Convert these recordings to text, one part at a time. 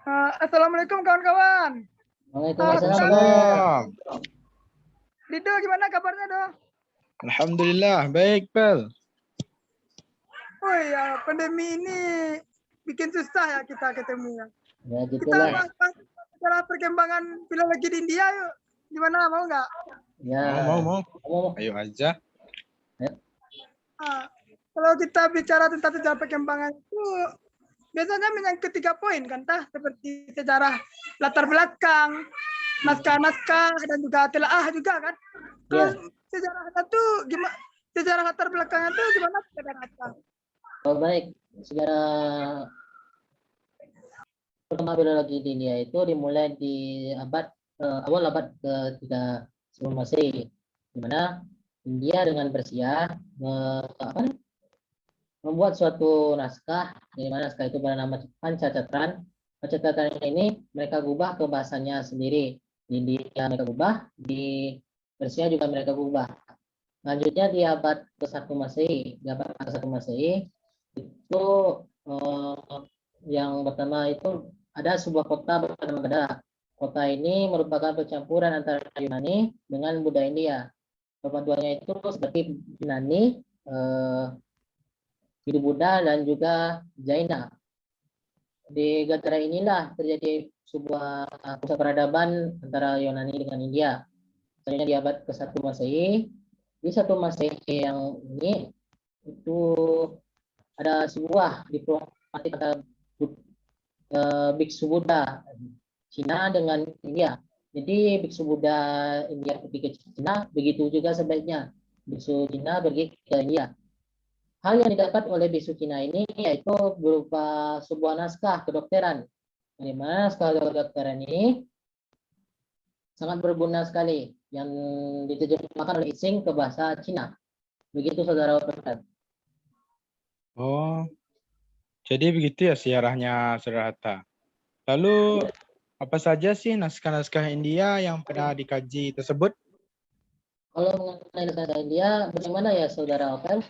Assalamualaikum kawan-kawan. Waalaikumsalam. Waalaikumsalam. Dido gimana kabarnya Do? Alhamdulillah, baik, Pel. Oh ya, pandemi ini bikin susah ya kita ketemu ya. Ya Kita gitulah. bahas secara perkembangan filologi di India yuk. Gimana, mau nggak? Ya. Mau. Mau. Ayo aja. Kalau kita bicara tentang sejarah perkembangan itu biasanya menyangkut 3 poin kan, seperti sejarah latar belakang, naskah-naskah dan juga telaah juga kan. Terus sejarahnya tuh gimana? Sejarah latar belakangnya tuh gimana sejarah? Oh baik, sejarah perkembangan filologi di India itu dimulai di awal abad ke-3 sebelum Masehi, di mana India dengan Persia membuat suatu naskah, di mana naskah itu bernama Pancacatran. Pancacatran ini mereka ubah ke bahasanya sendiri. Di India mereka ubah, di Persia juga mereka ubah. Lanjutnya di abad ke-1 Masehi, itu yang pertama itu ada sebuah kota bernama Gada. Kota ini merupakan percampuran antara Yunani dengan budaya India. Perpaduannya itu seperti Yunani, Hindu Buddha dan juga Jaina. Di Gatra inilah terjadi sebuah pusat peradaban antara Yunani dengan India. Selanjutnya di abad ke-1 Masehi, di 1 Masehi yang ini itu ada sebuah diplomatik antara biksu Buddha Cina dengan India. Jadi biksu Buddha India pergi ke Cina, begitu juga sebaliknya biksu Cina pergi ke India. Hal yang didapat oleh biksu Cina ini yaitu berupa sebuah naskah kedokteran. Di mana naskah kedokteran ini sangat berguna sekali yang diterjemahkan oleh Ising ke bahasa Cina. Begitu saudara Ustaz. Oh, jadi begitu ya sejarahnya, Saudara Hatta. Lalu, apa saja sih naskah-naskah India yang pernah dikaji tersebut? Kalau mengenai naskah India, bagaimana ya saudara Open?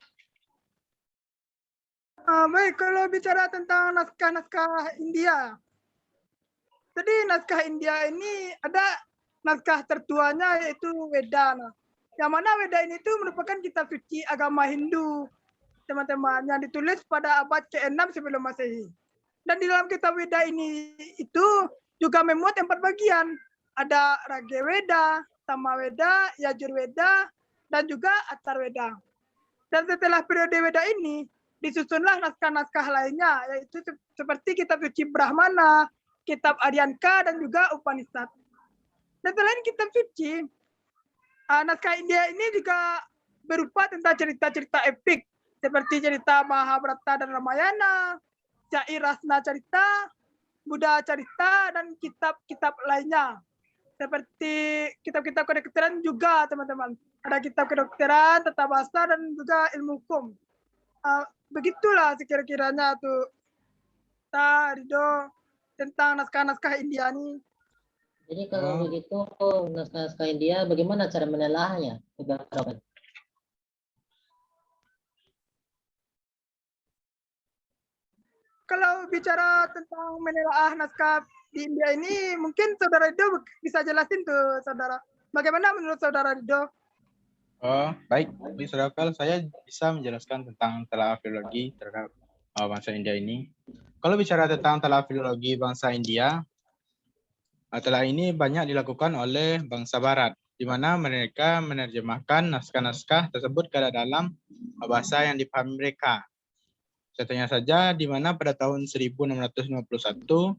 Baik, kalau bicara tentang naskah-naskah India. Jadi naskah India ini ada naskah tertuanya yaitu Weda. Yang mana Weda ini tuh merupakan kitab suci agama Hindu, teman-teman, yang ditulis pada abad ke-6 sebelum Masehi. Dan di dalam kitab Weda ini itu juga memuat 4 bagian. Ada Rage Weda, Sama Weda, Yajur Weda, dan juga Atar Weda. Dan setelah periode Weda ini, disusunlah naskah-naskah lainnya, yaitu seperti kitab suci Brahmana, kitab Aryanka, dan juga Upanishad. Dan selain kitab suci, naskah India ini juga berupa tentang cerita-cerita epik, seperti cerita Mahabharata dan Ramayana, Syair Rasna Carita, Buddha Carita, dan kitab-kitab lainnya. Seperti kitab-kitab kedokteran juga, teman-teman. Ada kitab kedokteran, tata bahasa, dan juga ilmu hukum. Begitulah sekira-kiranya tuh Rido tentang naskah-naskah India ini. Jadi kalau begitu naskah-naskah India bagaimana cara menelahnya? Kalau bicara tentang menelaah naskah di India ini, mungkin Saudara Rido bisa jelasin tuh, Saudara. Bagaimana menurut Saudara Rido? Oh, baik. Saudara Pel, saya bisa menjelaskan tentang telaah filologi terhadap bangsa India ini. Kalau bicara tentang telaah filologi bangsa India, telaah ini banyak dilakukan oleh bangsa Barat, di mana mereka menerjemahkan naskah-naskah tersebut ke dalam bahasa yang dipahami mereka. Contohnya saja, di mana pada tahun 1651,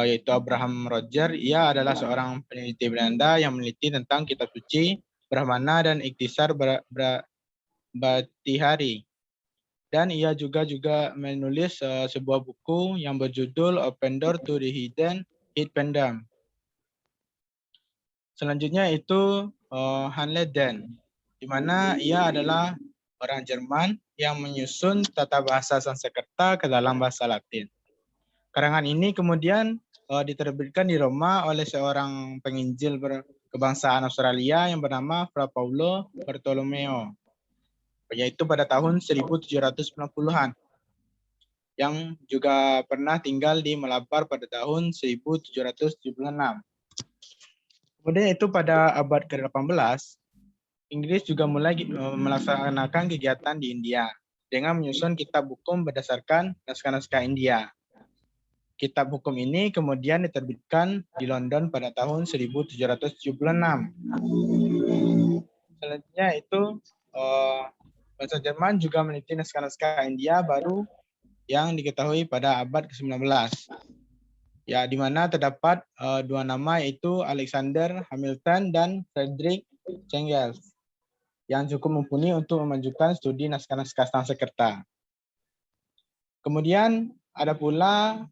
yaitu Abraham Roger, ia adalah seorang peneliti Belanda yang meneliti tentang kitab suci, Brahmana, dan Iktisar Bhatihari. Dan ia juga menulis sebuah buku yang berjudul Open Door to the Hidden Pendam. Selanjutnya itu Hanle Den, di mana ia adalah orang Jerman yang menyusun tata bahasa Sanskerta ke dalam bahasa Latin. Karangan ini kemudian diterbitkan di Roma oleh seorang penginjil kebangsaan Australia yang bernama Fra Paulo Bartolomeo, yaitu pada tahun 1790-an. yang juga pernah tinggal di Malabar pada tahun 1776. Kemudian itu pada abad ke-18, Inggris juga mulai melaksanakan kegiatan di India dengan menyusun kitab hukum berdasarkan naskah-naskah India. Kitab hukum ini kemudian diterbitkan di London pada tahun 1776. Selanjutnya itu bangsa Jerman juga meneliti naskah-naskah India baru yang diketahui pada abad ke-19. Ya, di mana terdapat dua nama yaitu Alexander Hamilton dan Frederick Engels yang cukup mumpuni untuk memajukan studi naskah-naskah Sanskerta. Kemudian ada pula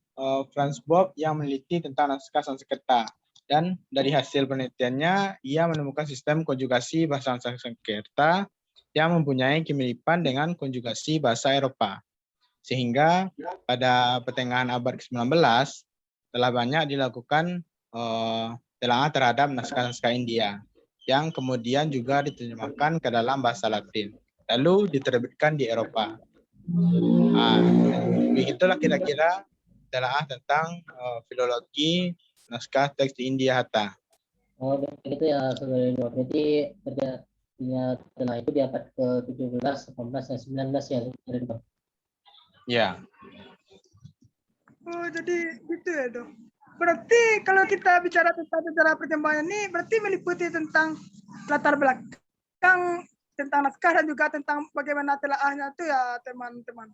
Franz Bopp yang meneliti tentang naskah Sanskerta, dan dari hasil penelitiannya ia menemukan sistem konjugasi bahasa Sanskerta yang mempunyai kemiripan dengan konjugasi bahasa Eropa. Sehingga pada pertengahan abad ke-19 telah banyak dilakukan telah terhadap naskah-naskah India yang kemudian juga diterjemahkan ke dalam bahasa Latin, lalu diterbitkan di Eropa. Begitulah kira-kira telah tentang filologi naskah teks di India Hatta. Oh, begitu ya, saudara Ridho. Berarti terjadinya telah itu di abad ke-17, 18, dan 19 ya, saudara Ridho. Ya. Oh, jadi gitu ya, Dok. Berarti kalau kita bicara tentang sejarah perkembangan ini, berarti meliputi tentang latar belakang, tentang naskah, dan juga tentang bagaimana telaahnya itu ya, teman-teman.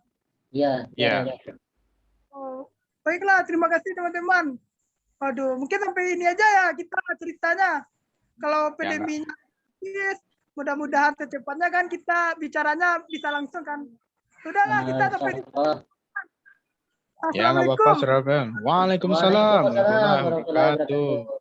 Iya. Ya. Oh, baiklah, terima kasih teman-teman. Waduh, mungkin sampai ini aja ya kita ceritanya. Kalau pandeminya, mudah-mudahan secepatnya kan kita bicaranya bisa langsung kan. Sudahlah, kita sampai di Ya, nggak apa-apa, saudara. Waalaikumsalam warahmatullahi wabarakatuh.